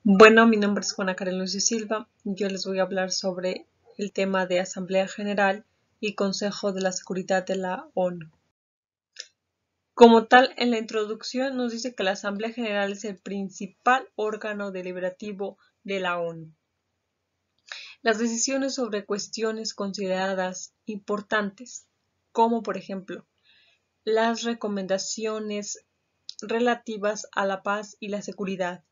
Bueno, mi nombre es Juana Karen Lucio Silva. Yo les voy a hablar sobre el tema de Asamblea General y Consejo de la Seguridad de la ONU. Como tal, en la introducción nos dice que la Asamblea General es el principal órgano deliberativo de la ONU. Las decisiones sobre cuestiones consideradas importantes, como por ejemplo las recomendaciones relativas a la paz y la seguridad,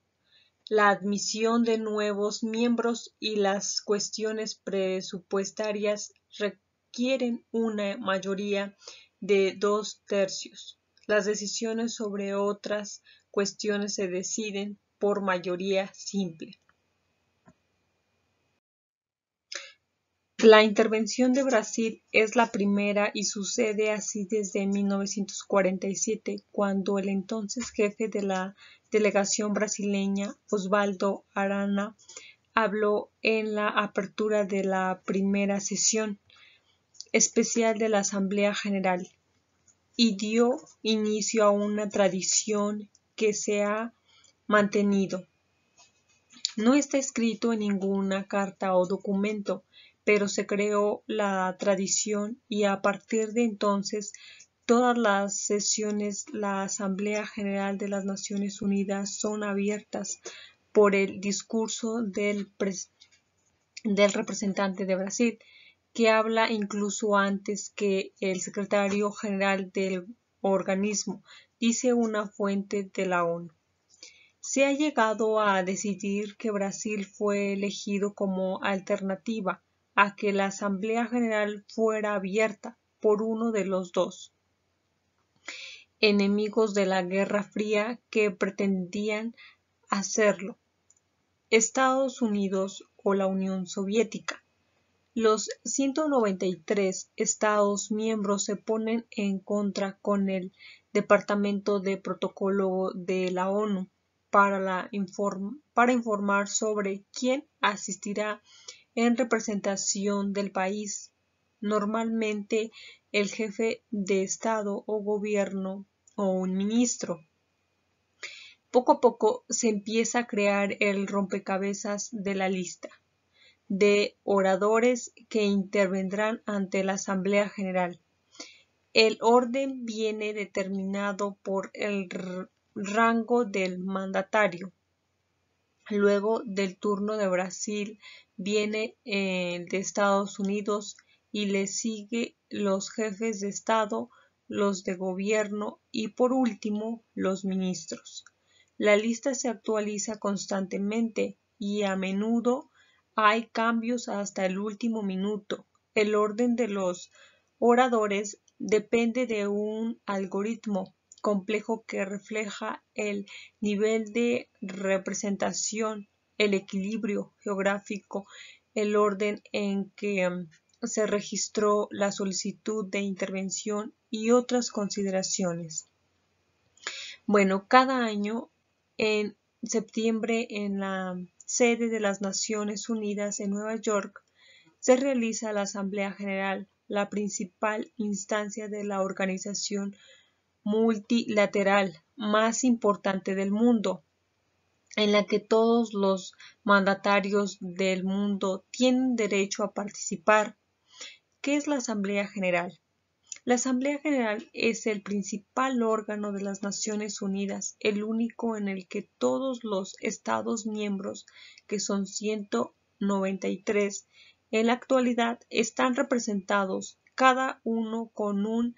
la admisión de nuevos miembros y las cuestiones presupuestarias requieren una mayoría de 2/3. Las decisiones sobre otras cuestiones se deciden por mayoría simple. La intervención de Brasil es la primera y sucede así desde 1947, cuando el entonces jefe de la delegación brasileña, Osvaldo Arana, habló en la apertura de la primera sesión especial de la Asamblea General y dio inicio a una tradición que se ha mantenido. No está escrito en ninguna carta o documento, pero se creó la tradición y a partir de entonces todas las sesiones de la Asamblea General de las Naciones Unidas son abiertas por el discurso del representante de Brasil, que habla incluso antes que el secretario general del organismo, dice una fuente de la ONU. Se ha llegado a decidir que Brasil fue elegido como alternativa a que la Asamblea General fuera abierta por uno de los dos enemigos de la Guerra Fría que pretendían hacerlo, Estados Unidos o la Unión Soviética. Los 193 Estados miembros se ponen en contra con el Departamento de Protocolo de la ONU para informar sobre quién asistirá en representación del país, normalmente el jefe de Estado o gobierno o un ministro. Poco a poco se empieza a crear el rompecabezas de la lista de oradores que intervendrán ante la Asamblea General. El orden viene determinado por el rango del mandatario. Luego del turno de Brasil viene el de Estados Unidos y le sigue los jefes de Estado, los de gobierno y por último los ministros. La lista se actualiza constantemente y a menudo hay cambios hasta el último minuto. El orden de los oradores depende de un algoritmo complejo que refleja el nivel de representación, el equilibrio geográfico, el orden en que se registró la solicitud de intervención y otras consideraciones. Bueno, cada año en septiembre en la sede de las Naciones Unidas en Nueva York se realiza la Asamblea General, la principal instancia de la organización multilateral más importante del mundo, en la que todos los mandatarios del mundo tienen derecho a participar. ¿Qué es la Asamblea General? La Asamblea General es el principal órgano de las Naciones Unidas, el único en el que todos los Estados miembros, que son 193, en la actualidad están representados, cada uno con un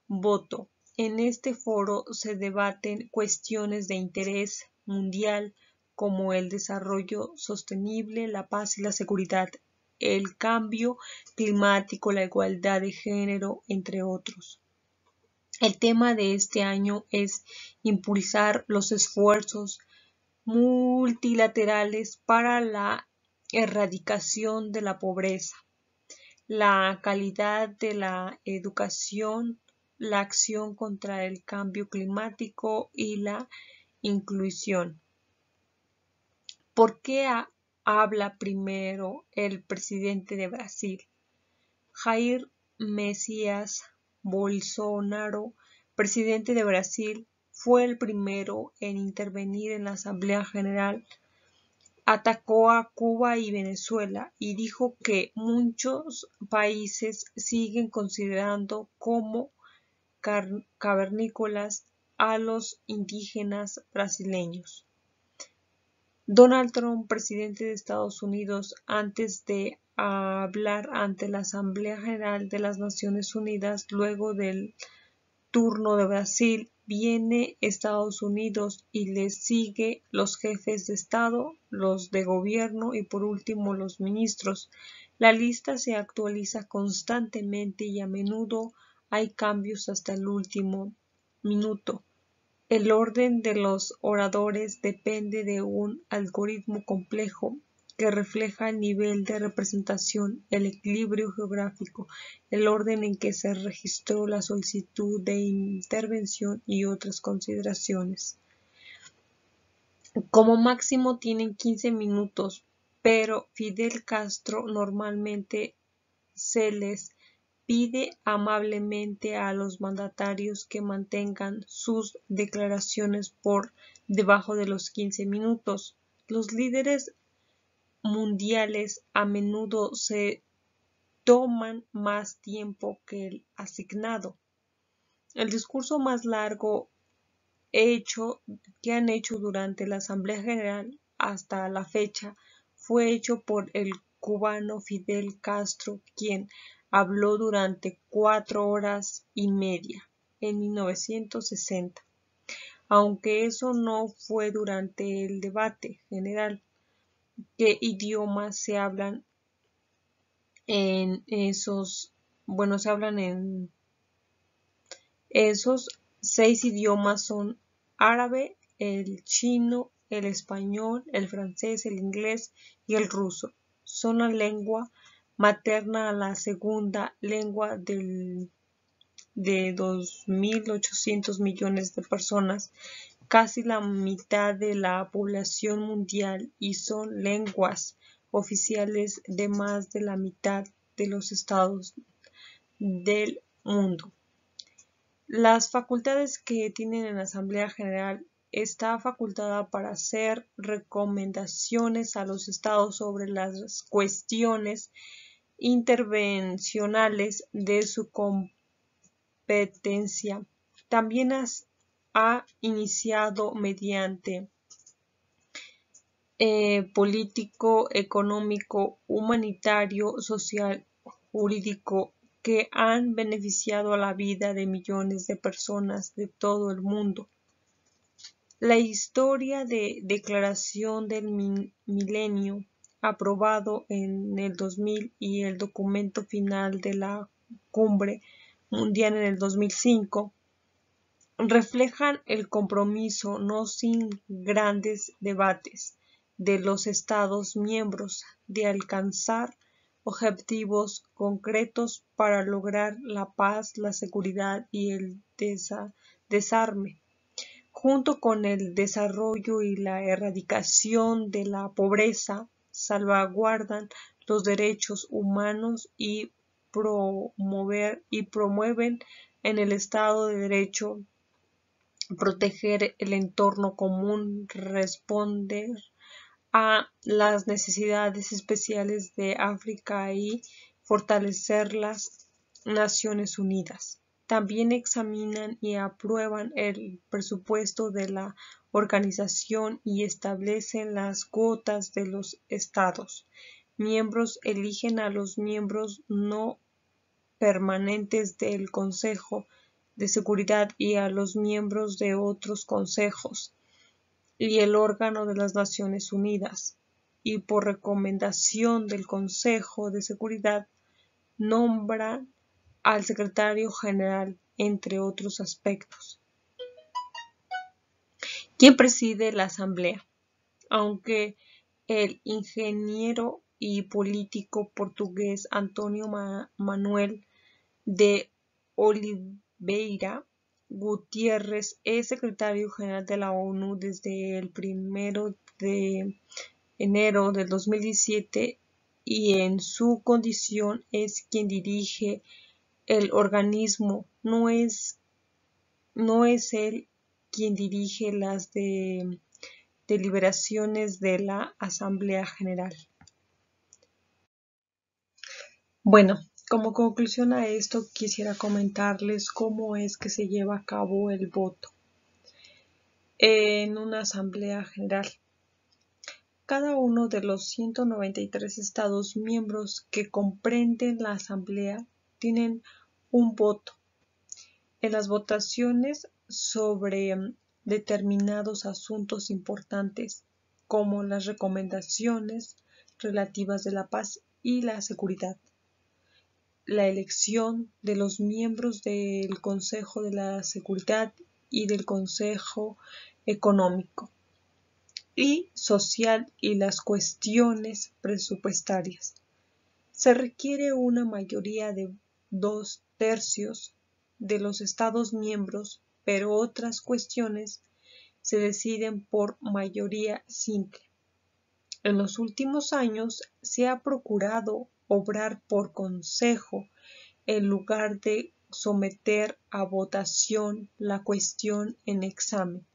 voto. En este foro se debaten cuestiones de interés mundial como el desarrollo sostenible, la paz y la seguridad, el cambio climático, la igualdad de género, entre otros. El tema de este año es impulsar los esfuerzos multilaterales para la erradicación de la pobreza, la calidad de la educación, la acción contra el cambio climático y la inclusión. ¿Por qué habla primero el presidente de Brasil? Jair Messias Bolsonaro, presidente de Brasil, fue el primero en intervenir en la Asamblea General atacó a Cuba y Venezuela y dijo que muchos países siguen considerando como cavernícolas a los indígenas brasileños. Donald Trump, presidente de Estados Unidos, antes de hablar ante la Asamblea General de las Naciones Unidas luego del turno de Brasil, viene Estados Unidos y le sigue los jefes de Estado, los de gobierno y por último los ministros. La lista se actualiza constantemente y a menudo hay cambios hasta el último minuto. El orden de los oradores depende de un algoritmo complejo que refleja el nivel de representación, el equilibrio geográfico, el orden en que se registró la solicitud de intervención y otras consideraciones. Como máximo tienen 15 minutos, pero Fidel Castro normalmente se les pide amablemente a los mandatarios que mantengan sus declaraciones por debajo de los 15 minutos. Los líderes mundiales a menudo se toman más tiempo que el asignado. El discurso más largo que han hecho durante la Asamblea General hasta la fecha fue hecho por el cubano Fidel Castro, quien habló durante 4 horas y media en 1960, aunque eso no fue durante el debate general. ¿Qué idiomas se hablan en esos? Bueno, se hablan en esos 6 idiomas son árabe, el chino, el español, el francés, el inglés y el ruso. Son la lengua materna, la segunda lengua de 2.800 millones de personas, casi la mitad de la población mundial, y son lenguas oficiales de más de la mitad de los estados del mundo. Las facultades que tienen en la Asamblea General está facultada para hacer recomendaciones a los estados sobre las cuestiones intervencionales de su competencia. También ha iniciado mediante político, económico, humanitario, social, jurídico, que han beneficiado a la vida de millones de personas de todo el mundo. La historia de Declaración del Milenio, aprobado en el 2000, y el documento final de la Cumbre Mundial en el 2005, reflejan el compromiso, no sin grandes debates, de los Estados miembros de alcanzar objetivos concretos para lograr la paz, la seguridad y el desarme, junto con el desarrollo y la erradicación de la pobreza, salvaguardan los derechos humanos y promueven en el Estado de Derecho, proteger el entorno común, responder a las necesidades especiales de África y fortalecer las Naciones Unidas. También examinan y aprueban el presupuesto de la organización y establecen las cuotas de los estados miembros, eligen a los miembros no permanentes del Consejo de Seguridad y a los miembros de otros consejos y el órgano de las Naciones Unidas, y por recomendación del Consejo de Seguridad nombran al secretario general, entre otros aspectos. ¿Quién preside la Asamblea? Aunque el ingeniero y político portugués António Manuel de Oliveira Gutiérrez es secretario general de la ONU desde el 1 de enero del 2017 y en su condición es quien dirige el organismo. No es él quien dirige las deliberaciones de la Asamblea General. Bueno, como conclusión a esto quisiera comentarles cómo es que se lleva a cabo el voto en una Asamblea General. Cada uno de los 193 Estados miembros que comprenden la Asamblea tienen un voto en las votaciones sobre determinados asuntos importantes, como las recomendaciones relativas de la paz y la seguridad, la elección de los miembros del Consejo de la Seguridad y del Consejo Económico y Social y las cuestiones presupuestarias. Se requiere una mayoría de 2/3 de los Estados miembros, pero otras cuestiones se deciden por mayoría simple. En los últimos años se ha procurado obrar por consejo en lugar de someter a votación la cuestión en examen,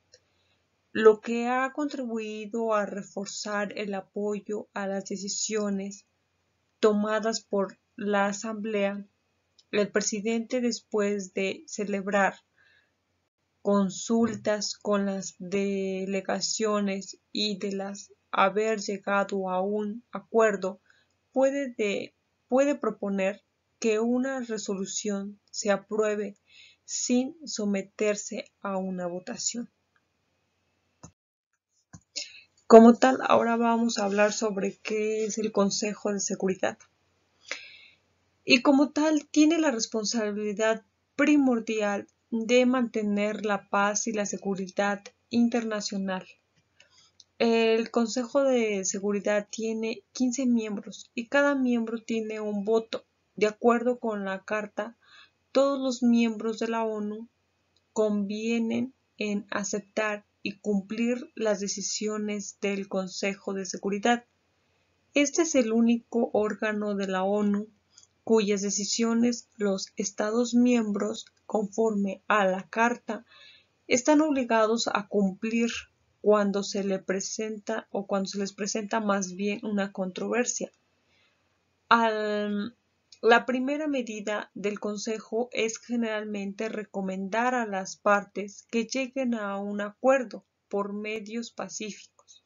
lo que ha contribuido a reforzar el apoyo a las decisiones tomadas por la Asamblea. El presidente, después de celebrar consultas con las delegaciones y de haber llegado a un acuerdo, puede proponer que una resolución se apruebe sin someterse a una votación. Como tal, ahora vamos a hablar sobre qué es el Consejo de Seguridad. Y como tal, tiene la responsabilidad primordial de mantener la paz y la seguridad internacional. El Consejo de Seguridad tiene 15 miembros y cada miembro tiene un voto. De acuerdo con la Carta, todos los miembros de la ONU convienen en aceptar y cumplir las decisiones del Consejo de Seguridad. Este es el único órgano de la ONU cuyas decisiones los Estados miembros, conforme a la Carta, están obligados a cumplir cuando se les presenta más bien una controversia. La primera medida del Consejo es generalmente recomendar a las partes que lleguen a un acuerdo por medios pacíficos.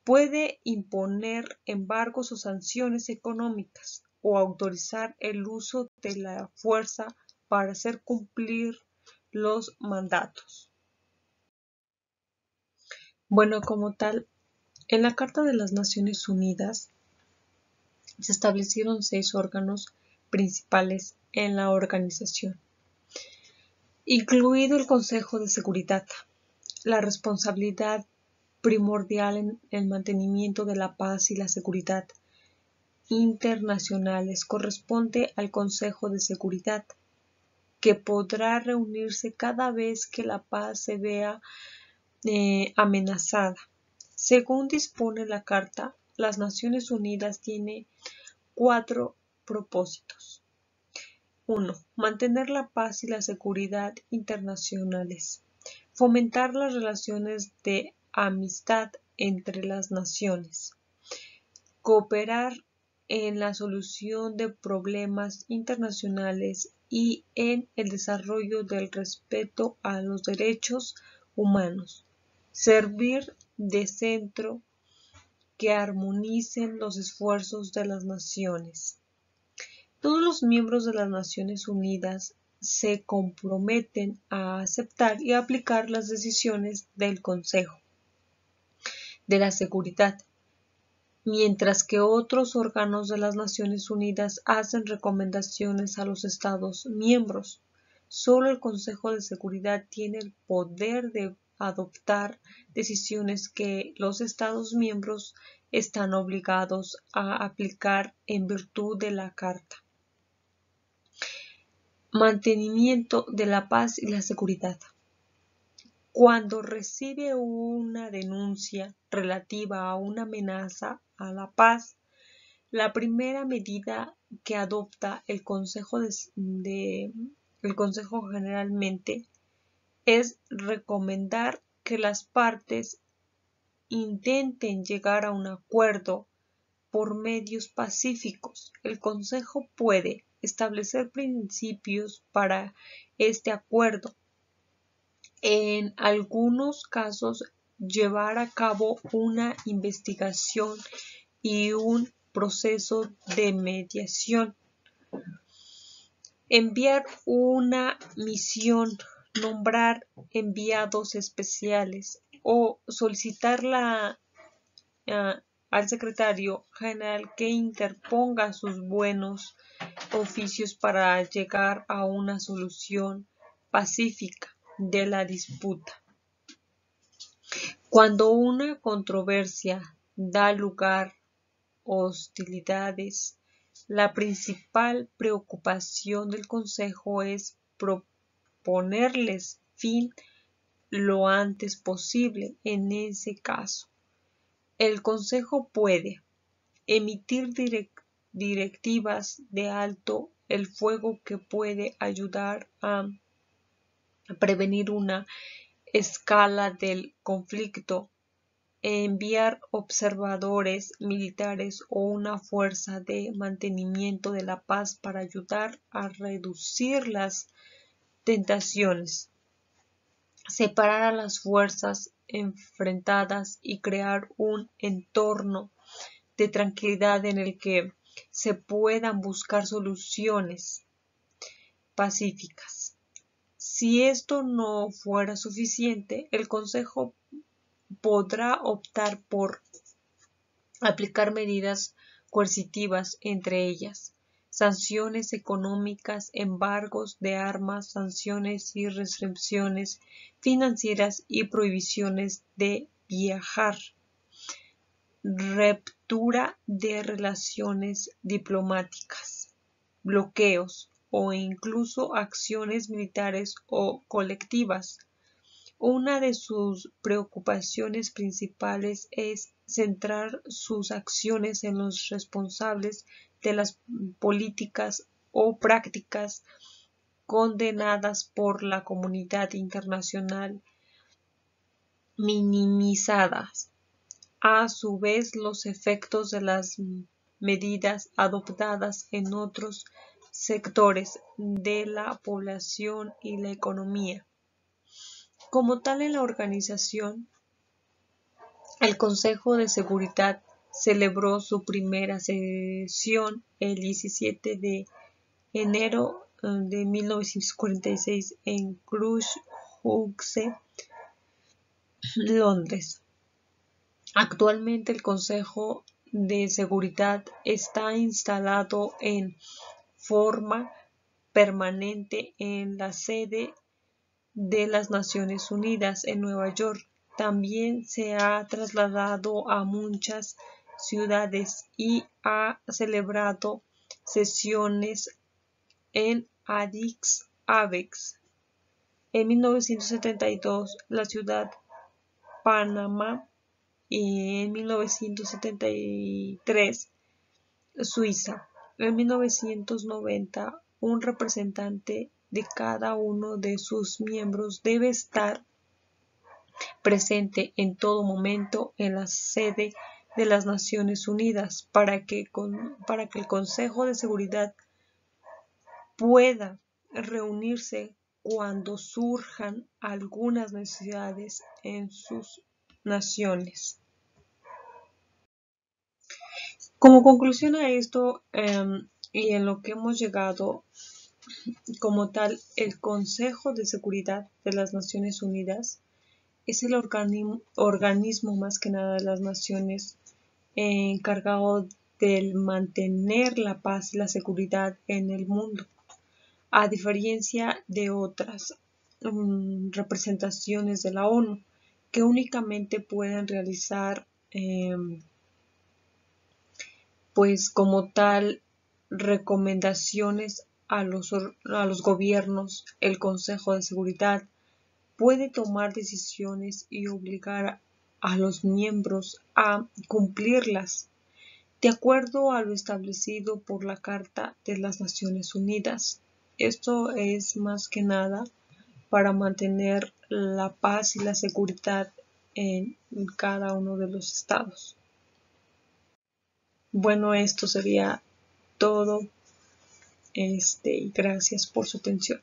Puede imponer embargos o sanciones económicas o autorizar el uso de la fuerza para hacer cumplir los mandatos. Bueno, como tal, en la Carta de las Naciones Unidas se establecieron 6 órganos principales en la organización, incluido el Consejo de Seguridad. La responsabilidad primordial en el mantenimiento de la paz y la seguridad internacionales corresponde al Consejo de Seguridad, que podrá reunirse cada vez que la paz se vea amenazada. Según dispone la Carta, las Naciones Unidas tienen 4 propósitos. 1. Mantener la paz y la seguridad internacionales. Fomentar las relaciones de amistad entre las naciones. Cooperar en la solución de problemas internacionales y en el desarrollo del respeto a los derechos humanos. Servir de centro que armonicen los esfuerzos de las naciones. Todos los miembros de las Naciones Unidas se comprometen a aceptar y aplicar las decisiones del Consejo de la Seguridad, mientras que otros órganos de las Naciones Unidas hacen recomendaciones a los Estados miembros. Solo el Consejo de Seguridad tiene el poder de adoptar decisiones que los Estados miembros están obligados a aplicar en virtud de la Carta. Mantenimiento de la paz y la seguridad. Cuando recibe una denuncia relativa a una amenaza a la paz, la primera medida que adopta el Consejo generalmente es recomendar que las partes intenten llegar a un acuerdo por medios pacíficos. El Consejo puede establecer principios para este acuerdo. En algunos casos, llevar a cabo una investigación y un proceso de mediación. Enviar una misión, nombrar enviados especiales o solicitar al secretario general que interponga sus buenos oficios para llegar a una solución pacífica de la disputa. Cuando una controversia da lugar a hostilidades, la principal preocupación del Consejo es proponerles fin lo antes posible. En ese caso, el Consejo puede emitir directivas de alto el fuego que puede ayudar a prevenir una escala del conflicto, enviar observadores militares o una fuerza de mantenimiento de la paz para ayudar a reducir las tensiones, separar a las fuerzas enfrentadas y crear un entorno de tranquilidad en el que se puedan buscar soluciones pacíficas. Si esto no fuera suficiente, el Consejo podrá optar por aplicar medidas coercitivas, entre ellas sanciones económicas, embargos de armas, sanciones y restricciones financieras y prohibiciones de viajar, ruptura de relaciones diplomáticas, bloqueos o incluso acciones militares o colectivas. Una de sus preocupaciones principales es centrar sus acciones en los responsables de las políticas o prácticas condenadas por la comunidad internacional, minimizadas a su vez los efectos de las medidas adoptadas en otros sectores de la población y la economía. Como tal, en la organización, el Consejo de Seguridad celebró su primera sesión el 17 de enero de 1946 en Croxteth, Londres. Actualmente el Consejo de Seguridad está instalado en forma permanente en la sede de las Naciones Unidas en Nueva York. También se ha trasladado a muchas ciudades y ha celebrado sesiones en Addis Abeba. En 1972, la ciudad Panamá y en 1973, Suiza. En 1990, un representante de cada uno de sus miembros debe estar presente en todo momento en la sede de las Naciones Unidas para que el Consejo de Seguridad pueda reunirse cuando surjan algunas necesidades en sus naciones. Como conclusión a esto y en lo que hemos llegado, como tal, el Consejo de Seguridad de las Naciones Unidas es el organismo más que nada de las naciones encargado de mantener la paz y la seguridad en el mundo, a diferencia de otras representaciones de la ONU que únicamente pueden realizar pues como tal recomendaciones a los gobiernos. El Consejo de Seguridad puede tomar decisiones y obligar a los miembros a cumplirlas de acuerdo a lo establecido por la Carta de las Naciones Unidas. Esto es más que nada para mantener la paz y la seguridad en cada uno de los estados. Bueno, esto sería todo. Y gracias por su atención.